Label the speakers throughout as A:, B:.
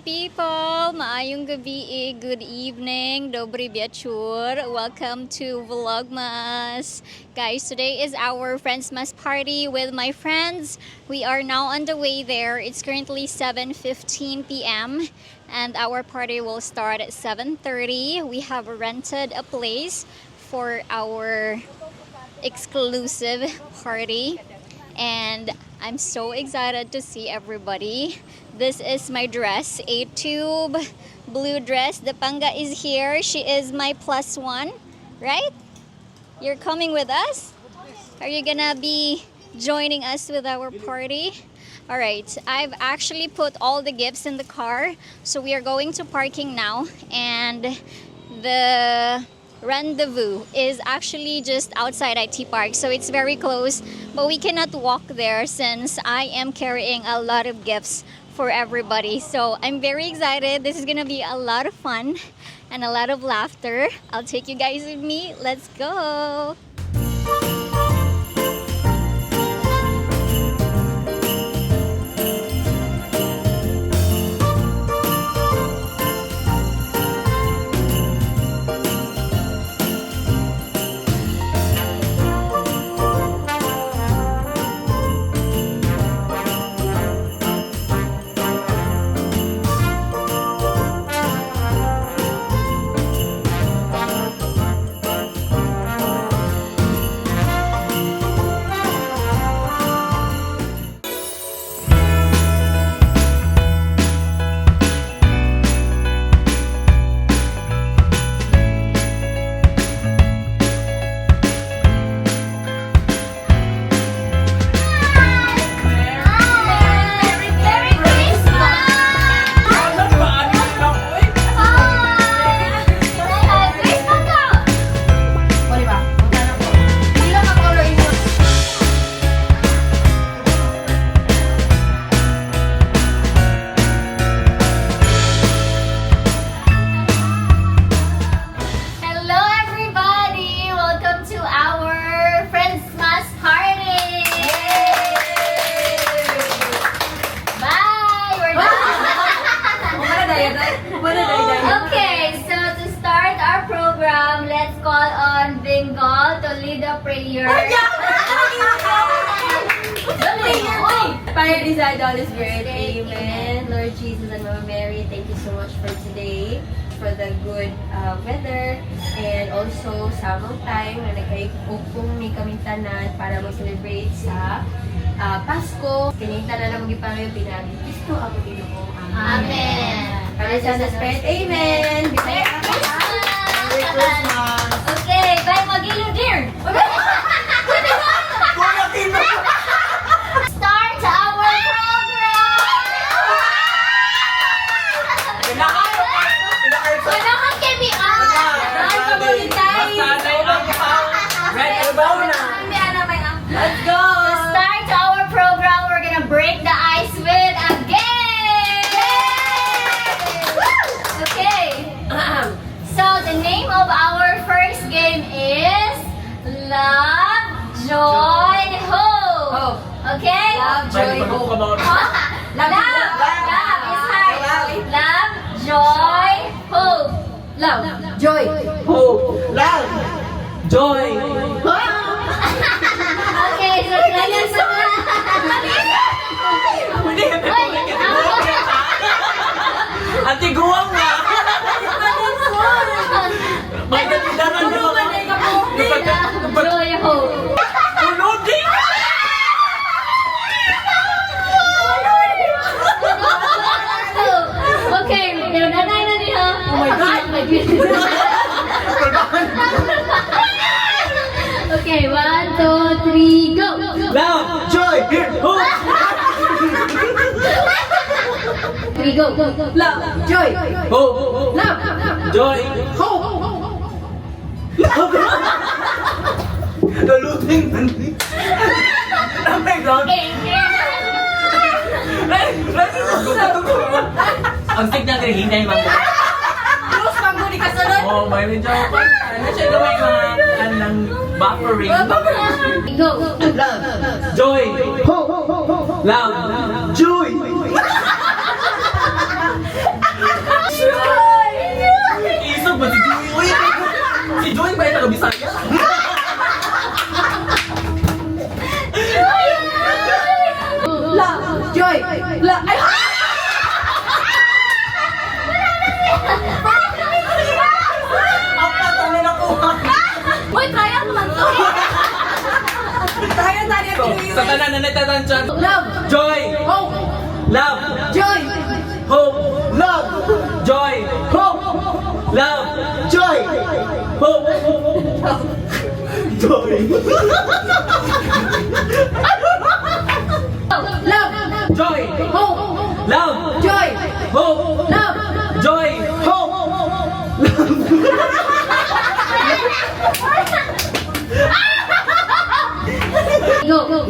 A: people! Maayong gabi, good evening, dobry wieczór. Welcome to Vlogmas. Guys, today is our Friendsmas party with my friends. We are now on the way there. It's currently 7:15 p.m. and our party will start at 7:30. We have rented a place for our exclusive party. And I'm so excited to see everybody. This is my dress, a tube blue dress. The Panga is here. She is my +1, right? You're coming with us? Are you gonna be joining us with our party? All right, I've actually put all the gifts in the car. So we are going to parking now. And the rendezvous is actually just outside IT Park, so it's very close, but we cannot walk there since I am carrying a lot of gifts for everybody. So I'm very excited. This is gonna be a lot of fun and a lot of laughter. I'll take you guys with me. Let's go. Okay, so to start our program, let's call on Bengal to lead a prayer.
B: Fire desire, Holy Spirit. Amen. Lord Jesus and Mama Mary, thank you so much for today, for the good weather, and also sa among time na nagkaikupong ni kaming tanan para mag-celebrate sa Pasko. Kanyang tanan na mag-ipangayon pinagi. Kristo ang Panginoon.
A: Amen.
B: Para sa Spirit. Amen.
A: Merry Christmas. Okay, bye magilo dear. Start our program. Kailangan kami
B: Let's go!
A: To start our program, we're gonna break the ice with a game. Okay. So the name of our first game is Love, Joy, Hope. Okay?
B: Love, joy, hope.
A: Love is hard. Love, joy, hope.
B: Love, joy,
C: Hope, love, joy.
A: Okay, so kaya sa
C: Ate guwang nga. May katidanan na mga.
A: Joy, hope.
C: Unoding!
A: Okay, nanay na niya. Oh my God, my goodness. Okay, 1, 2, 3, go!
C: Love, joy, hope.
A: 3, go!
B: love, joy,
C: Hope,
B: love,
C: joy,
B: hope.
C: Laluting man. Oh my God. Ang signal na hinay man.
B: Terus panguli ka sunod.
C: Oh, may medyo ano siya gawin mga anong buffering.
A: Go!
C: Love, joy, hope, love, joy. Sa tanan na natatansyan.
B: Love.
C: Joy.
B: Hope.
C: Love.
B: Joy.
C: Hope.
D: Love,
C: Joy.
D: hope,
C: Love.
D: joy,
C: Hope.
D: joy.
B: Love.
C: Joy.
B: Hope.
C: Love.
B: Joy.
C: Hope.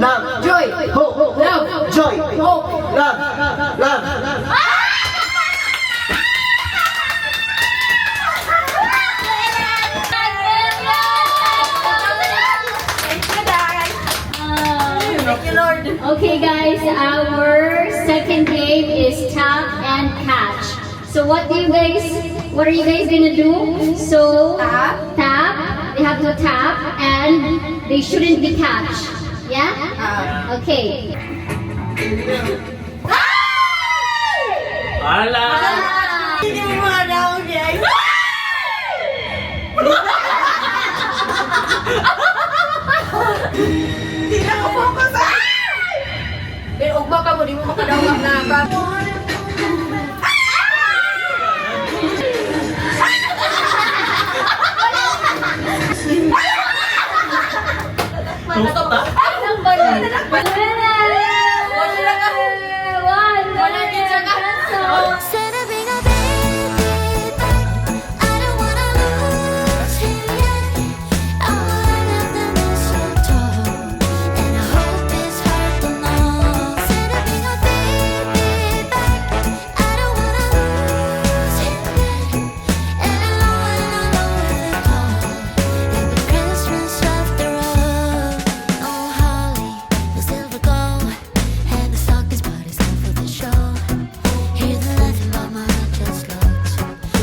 B: Love.
C: Joy.
D: Hope,
B: Go.
D: love,
B: Joy.
D: hope,
B: Love.
D: joy,
B: Hope.
D: love.
B: Thank you, Lord.
A: Okay, guys, our second game is tap and catch. So what are you guys gonna do? So tap, they have to tap and they shouldn't be catch. Yeah? Okay.
C: Ala.
B: Hindi mo mga daon, guys. Hindi na ako focus. Pero ugma ka mo, di mo makadawag na ba?
C: Stop na.
E: Said I'd bring a baby back. I don't wanna lose him yet. I wanna the mistletoe, and I hope his heart will know. Said I'd bring a baby back. I don't wanna lose him yet. And I know it all. It'll be Christmas after all. Oh holly, the silver gold, and the stockings bought is all for the show. Hear the laughing but my heart just floats,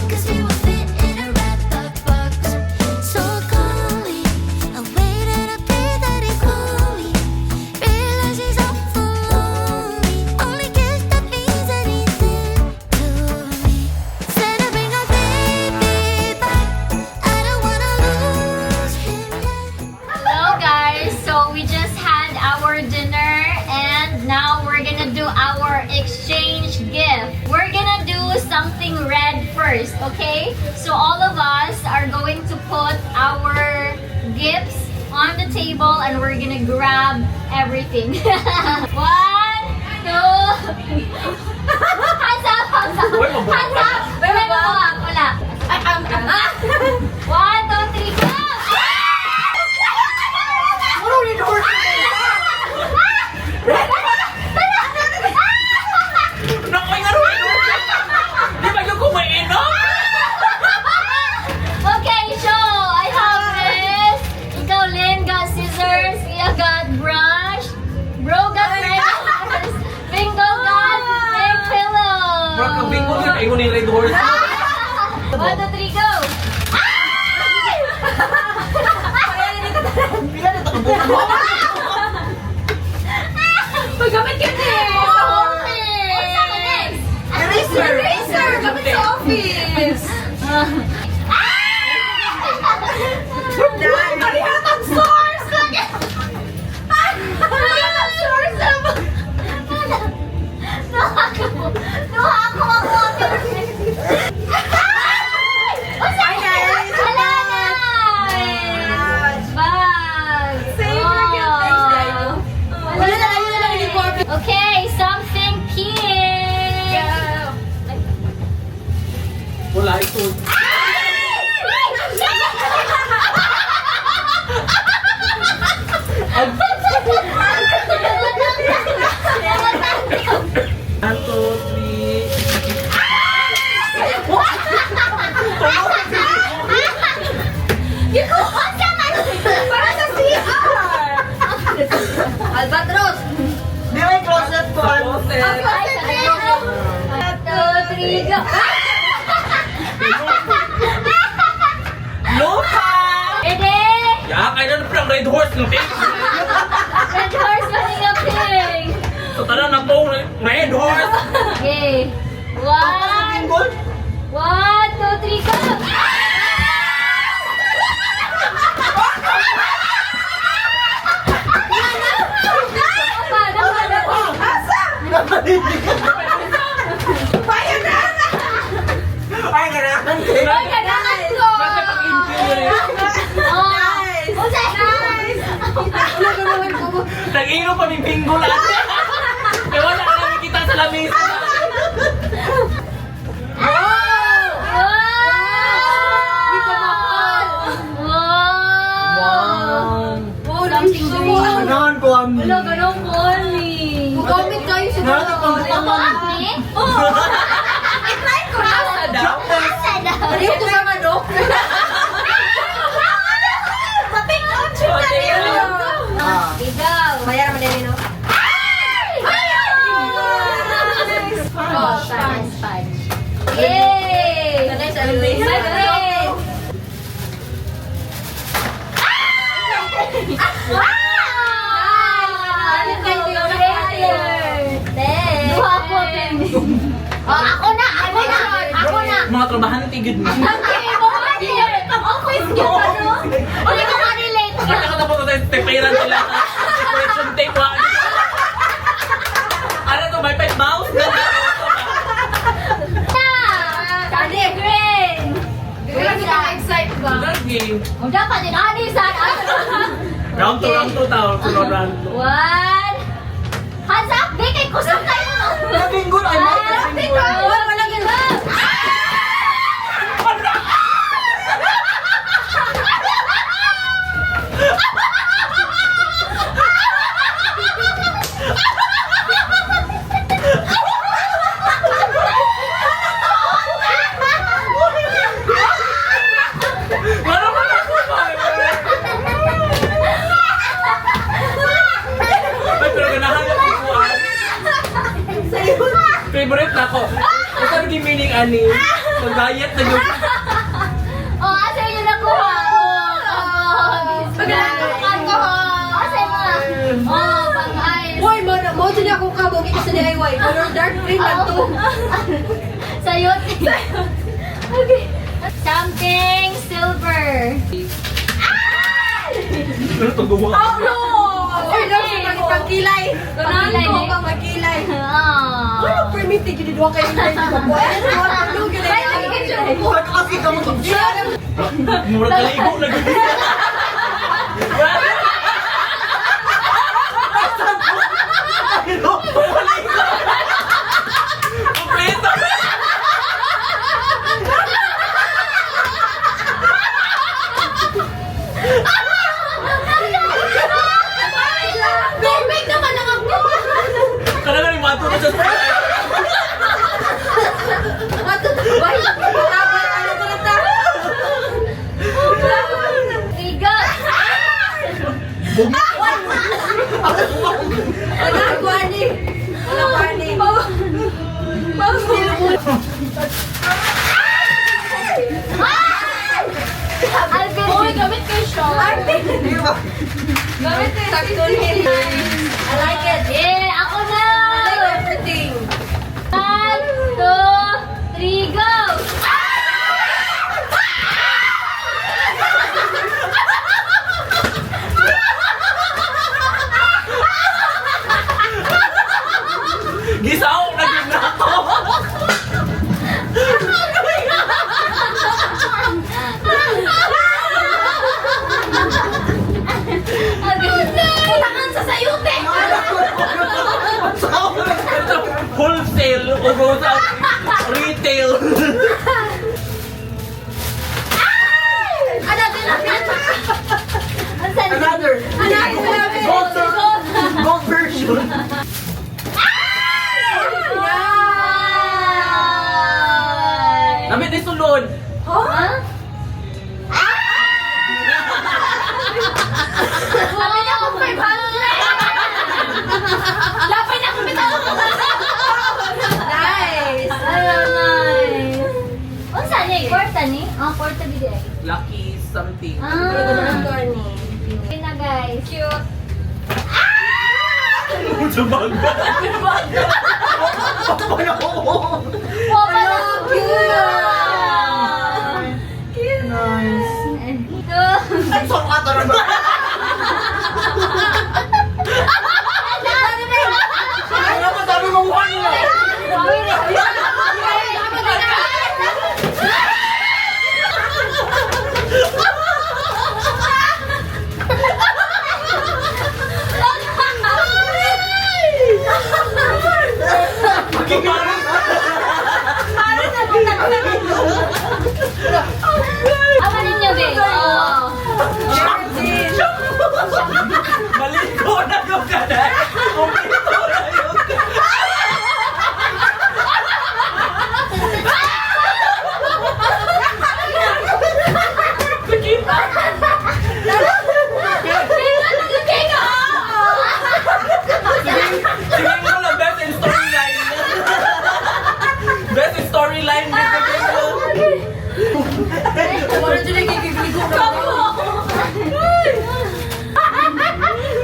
E: 'cause he will fit in a wrapped up box. So calmly, I waited, I prayed that he'd call me. Realize he's awful lonely. Only kiss that means anything to me. Said I'd bring a baby back. I don't wanna lose him yet.
A: Hello guys, so we just had our dinner and now we're gonna do our exchange gift. We're gonna do something red first, okay? So all of us are going to put our gifts on the table and we're gonna grab everything. 1, 2, hands up, hands up,
C: Uy, mabuhat.
A: hands up. Wala, mabuhat, wala. 1, 2, 3, go!
C: Nakoy nga rin. Di ba yung kumainom?
A: Okay, so I have this. Ikaw, Lynn, got scissors. Ia got brush. Bro got brushes. Bingo got egg pillow.
C: Bro, kang bingo yun. Ayaw ni Red Horse.
A: 1, 2, 3, go!
B: Paggamit ka din. Eraser. Eraser. Gamit sa office. Parihatang source. Parihatang source.
A: Nuha ako ang water. Wala na! Bag!
B: Favorite gift. Thanks, Dayo. Wala na lang yung coffee.
A: Okay, something pink!
C: Wala ito. One, two, three.
B: Para sa CR. Albatros.
D: Di ba yung closet ko?
C: Closet.
A: 1, 2, 3, go!
C: Lupa!
A: Ready?
C: Ya, kaya na pala Red Horse ng pink.
A: Red horse running up pink!
C: So, tara na po, Red Horse.
A: Okay. 1, 2, 3, go!
D: Ay, ganahan.
C: Bakit pag-infuse? Nag-ino pa may bingo lahat. Kaya wala ka namin kita sa lamesa.
A: Something green.
D: Ganahan ko ang...
A: Wala, ganun ko ni.
B: Comment kayo sa
D: Ganahan ko ang...
A: Ni?
B: I-try ko na.
A: Asa daw?
B: Ano ko sa manok?
A: Ikaw.
B: Bayar mo din, no?
A: Oh, sponge. Yay! Yay! Duha ko, Penny. Oh, ako na!
C: Mga trabahan ng tigid mo.
A: Okay, mo ka relate. Office ko, ano? Hindi ko ka relate.
C: Nakakatapo ko tayo, teperan sila. Decoration tape, wa. Ano to, may pet mouse?
A: Sani, green. Green ka excited ba?
C: Good game.
A: Kung dapat din, ani sa
C: Round 2 tao. Sunod round 2.
A: One. Hands up! Di kay kusog kayo!
D: Nabinggol! Ay,
A: One. Wala ganun!
C: Ano ba na ako ba? Ay, pero ganahan yung kukuhan. Favorite na ko. Ito naging meaning ani. Mag-diet na yung...
A: Oh, asa yun nakuha? Pagkakakan ko ha! Asa mo? Oh, pang-ice.
B: Hoy, mo dyan ako kabugi kasi DIY. Color dark green lang to.
A: Sayot. Okay. Something silver.
C: Ano to gumawa?
B: Hoy, daw siya pagkilay.
A: Pagkilay,
B: Ko
A: eh.
B: pang magkilay.
A: Ah.
B: Ano permitted yun dito kayo na ito? Ano
A: Ayaw, hindi ka sure.
D: Mura ka kasi ka mo to.
C: Mura taligo na gano'n. Kompleto!
A: Big naman ang ako.
C: Kaya nga ni Mato na sa
A: Tiga. Alvin. Uy, gamit kayo siya. Gamit kayo.
B: I like it.
A: Yeah, ako na.
B: I like everything.
A: 1, 2, 3, go!
C: Gisaw na din na ako!
A: Utangan sa sayute!
C: Wholesale o go sa retail.
D: Another. Gold version.
C: Namit ni sulod.
A: Huh? Sabi niya kung 500! Lapay na kung bitaw ko!
B: Nice.
A: Ay! Unsa ni? Kwarta ni? Ah, kwarta bigay.
C: Lucky something.
A: Ah! Okay na guys. Cute.
C: Sa baga.
A: Oh, pala! Cute!
D: Nice.
A: Ito.
D: Ay, so ka talaga.
C: Ano ba sabi mo 1 Mayog ka na. Kumpleto na yun. Nakita. Tingin mo lang, best in storyline. Best in storyline dito, Bingo.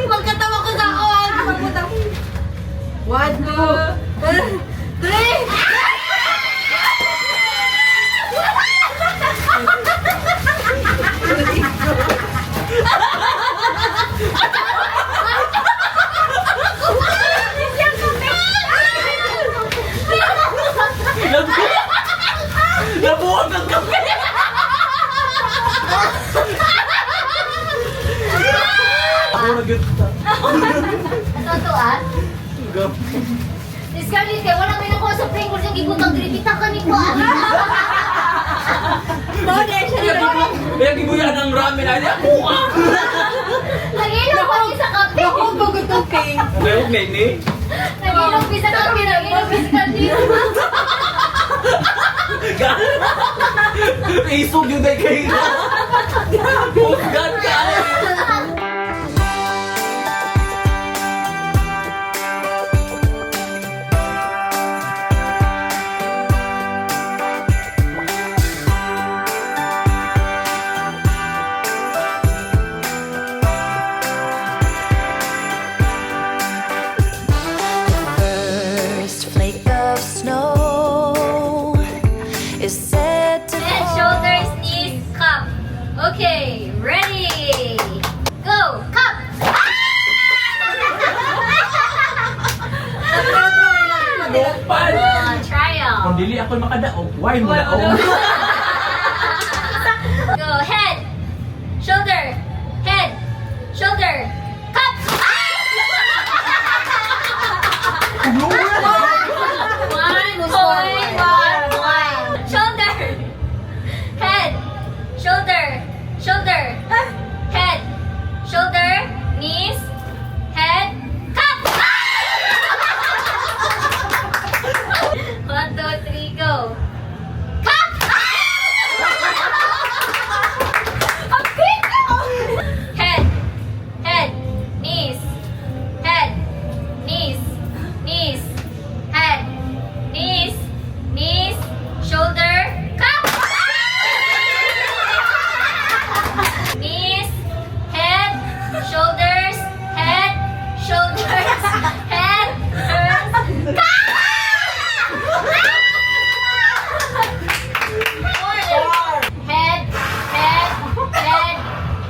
B: Magkatawa ko sa ako. One, two, three.
C: Nabuhag ang kape. Ako nag-ganda.
A: Totoo Discarded kay wala may nakuha sa Pringles yung gibutang gripita ka ni ko.
C: Kaya gibuyan ng ramen ay ako.
A: Nagilong pa sa kape.
C: Ngayon, Nene.
A: Nagilong pa sa kape. Nagilong pa sa kape.
C: Isog yun ay kayo. Pusgan ka.
E: First flake of snow is set to
A: Head,
E: fall.
A: shoulders, knees, cup. Okay, ready. Go, cup.
C: Bukpan.
A: Trial.
C: Kung dili ako makadaog, why mo daog?
A: Go, head, shoulder, head, shoulder, cup. One. Shoulder, head, shoulder, shoulder, head, shoulder, knees, head, cup. 1, 2, 3, go. Cup. Head, head, knees, head, knees, knees, head, knees, knees, shoulder, cup. Knees, head, shoulders, head, shoulders, head, turns, cup. Head, head, head,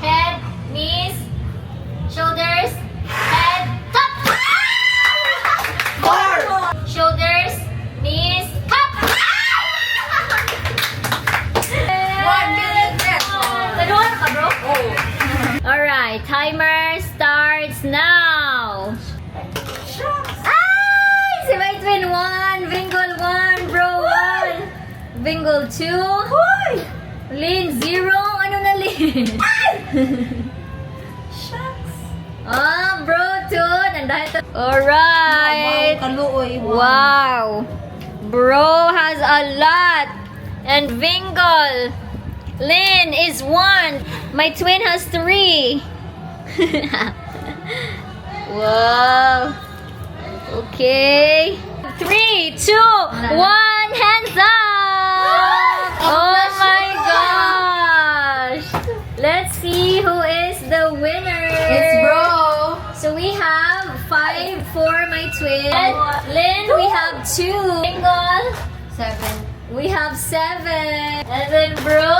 A: head, knees, shoulders, head, cup. Shoulders, knees, cup. Nagawa na ka, bro? Alright, timer starts now. Ay! Si White Twin 1, Vingle 1, Bro 1, Vingle 2, Lynn 0. Ano na, Lynn? Bro 2, nandahan to. Alright. Wow. Bro has a lot. And Vingle. Lynn is 1. My twin has 3. Wow. Okay. 3, 2, 1. Hands up. Oh my gosh. Let's see who is the winner.
B: It's bro.
A: So we have 5 for my twin. Lynn, we have 2. Vingle,
B: 7.
A: we have 7. And then bro.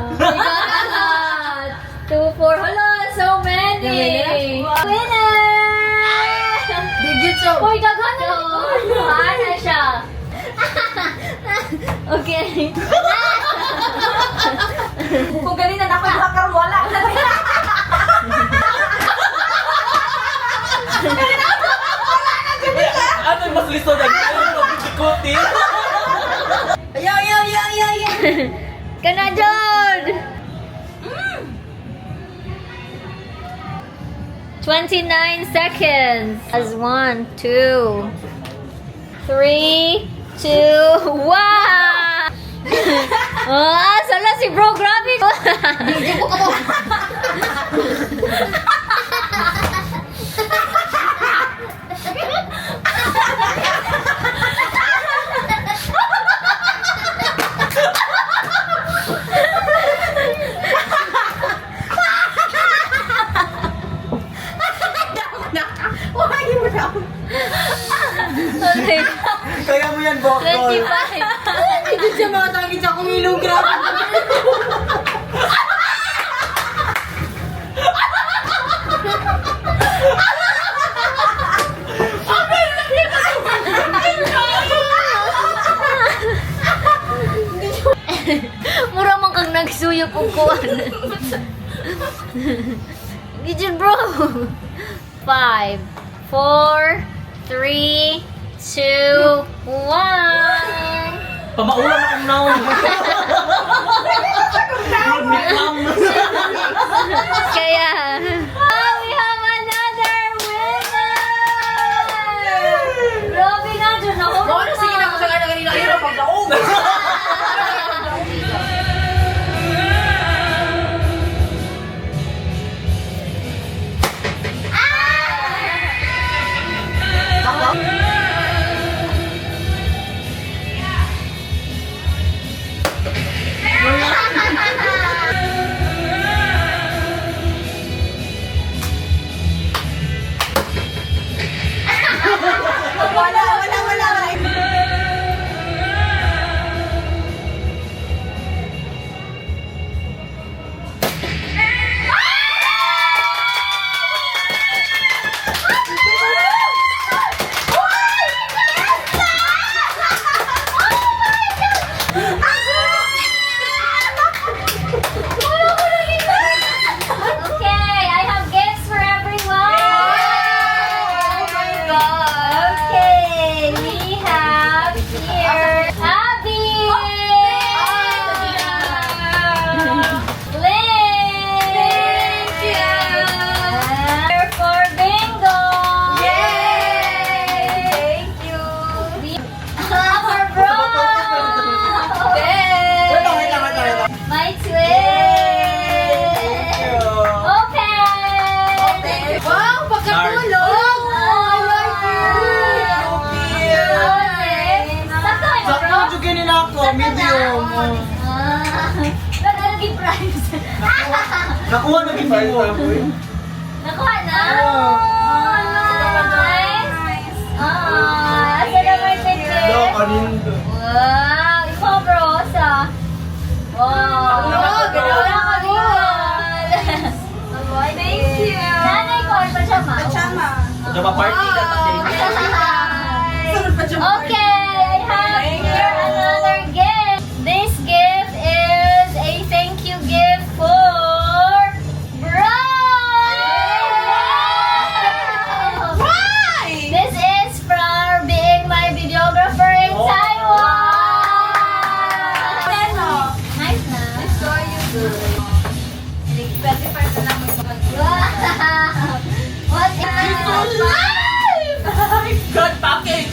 A: We got a lot. 2, 4. Hello, so many. Winner!
B: Digits of.
A: Uy, daghan na. Paano siya? Okay.
B: Kung galing na ako nakakaroon, wala.
C: Ano mas listo na ikuti?
B: Ayaw.
A: Kana, Jod! 29 seconds. As 1, 2, 3, 2, 1. Ah, sala si bro, grabe ko. Okay,
D: Kaya mo yan, Bokol.
A: 25.
B: Hindi siya makatagit sa kumilong, grabe.
A: Mura man kang nagsuyok og kuan. Gidyan bro. 5, 4, 3, 2, 1.
C: Pamaulan akong naon.
A: Kaya, oh, we have another winner! Grabe na dyan ako.
B: Ano, sige na ko sa kanya kanina. Ayun ang pagkaong.
A: Okay, I have gifts for everyone. Oh my god. Okay, we have here Abby. Lynn. Thank you. Here for Bingo.
B: Yay! Thank you.
A: Our bro.
D: Wait lang.
A: My twin. Open.
B: Wow, pagkatulog! I like you!
A: Sakto kayo,
D: Sakto
A: bro?
D: yung jugin nila ako, medium.
A: Nag-alagi price.
D: Nakuha na yung mo.
A: Nakuha na? Nice. Asa naman tete?
D: Do, kanin do.
A: Wow, ikaw bro, sa? Wow.
B: Ano, gano'n lang ako.
A: Thank you. Nanay ko, pajama.
C: Jama party ka pa din.
A: Okay, I have here another gift. This gift is a thank you gift for Brian.
B: Why?
A: This is for being my videographer in
C: Oh.
A: Taiwan. Nice na. Wow. What is
C: God package!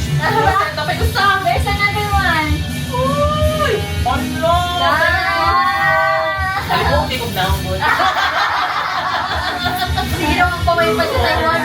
C: Tapay ko sa!
A: There's another one.
C: Uy! Ano? Ay,
A: Wow.
C: okay kung naon mo.
B: Sige naman pa may pa sa Taiwan.